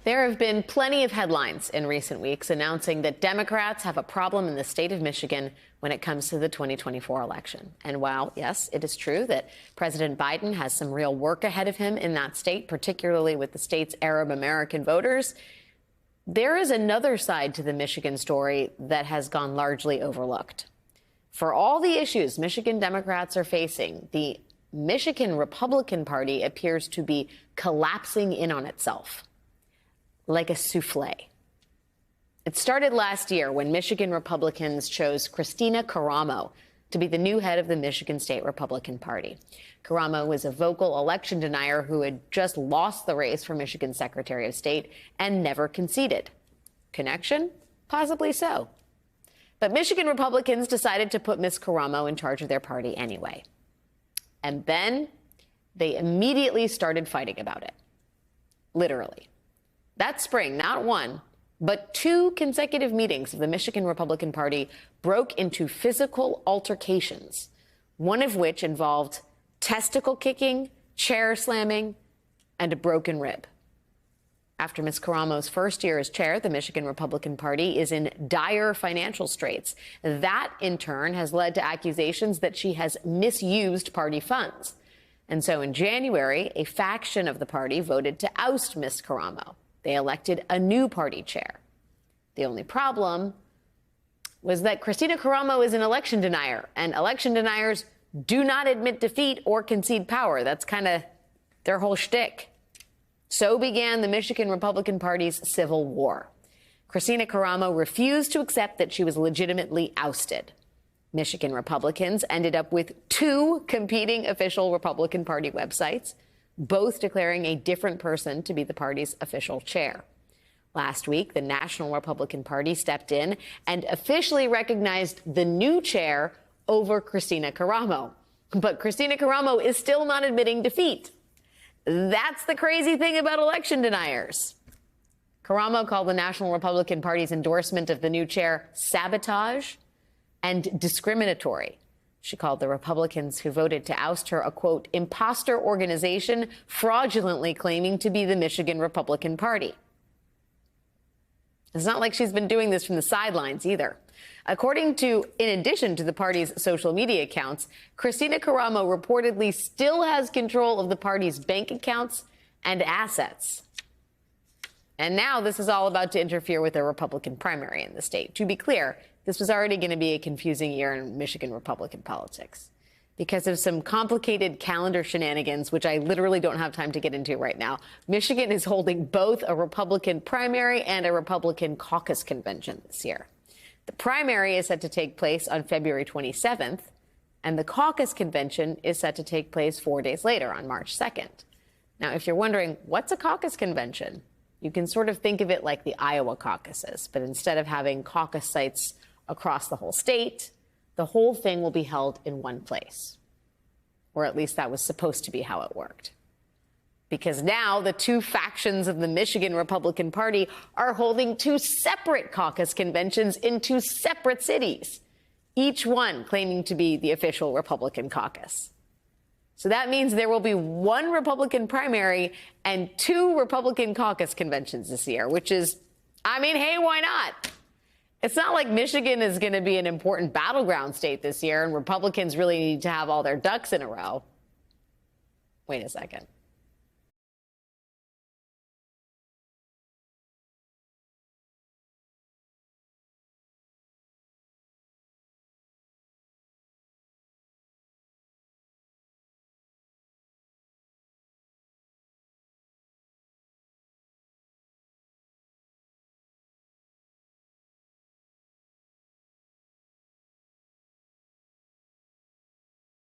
There have been plenty of headlines in recent weeks announcing that Democrats have a problem in the state of Michigan when it comes to the 2024 election. And while, yes, it is true that President Biden has some real work ahead of him in that state, particularly with the state's Arab American voters, there is another side to the Michigan story that has gone largely overlooked. For all the issues Michigan Democrats are facing, the Michigan Republican Party appears to be collapsing in on itself, like a souffle. It started last year when Michigan Republicans chose Kristina Karamo to be the new head of the Michigan State Republican Party. Karamo was a vocal election denier who had just lost the race for Michigan Secretary of State and never conceded. Connection? Possibly so. But Michigan Republicans decided to put Ms. Karamo in charge of their party anyway. And then they immediately started fighting about it. Literally. That spring, not one, but two consecutive meetings of the Michigan Republican Party broke into physical altercations, one of which involved testicle kicking, chair slamming, and a broken rib. After Ms. Karamo's first year as chair, the Michigan Republican Party is in dire financial straits. That, in turn, has led to accusations that she has misused party funds. And so in January, a faction of the party voted to oust Ms. Karamo. They elected a new party chair. The only problem was that Kristina Karamo is an election denier, and election deniers do not admit defeat or concede power. That's kind of their whole shtick. So began the Michigan Republican Party's civil war. Kristina Karamo refused to accept that she was legitimately ousted. Michigan Republicans ended up with two competing official Republican Party websites, both declaring a different person to be the party's official chair. Last week, the National Republican Party stepped in and officially recognized the new chair over Kristina Karamo. But Kristina Karamo is still not admitting defeat. That's the crazy thing about election deniers. Karamo called the National Republican Party's endorsement of the new chair sabotage and discriminatory. She called the Republicans who voted to oust her a, quote, imposter organization fraudulently claiming to be the Michigan Republican Party. It's not like she's been doing this from the sidelines either. In addition to the party's social media accounts, Kristina Karamo reportedly still has control of the party's bank accounts and assets. And now this is all about to interfere with a Republican primary in the state. To be clear, this was already going to be a confusing year in Michigan Republican politics because of some complicated calendar shenanigans, which I literally don't have time to get into right now. Michigan is holding both a Republican primary and a Republican caucus convention this year. The primary is set to take place on February 27th, and the caucus convention is set to take place 4 days later on March 2nd. Now, if you're wondering, what's a caucus convention? You can sort of think of it like the Iowa caucuses, but instead of having caucus sites across the whole state, the whole thing will be held in one place. Or at least that was supposed to be how it worked. Because now the two factions of the Michigan Republican Party are holding two separate caucus conventions in two separate cities, each one claiming to be the official Republican caucus. So that means there will be one Republican primary and two Republican caucus conventions this year, which is, I mean, hey, why not? It's not like Michigan is going to be an important battleground state this year and Republicans really need to have all their ducks in a row. Wait a second.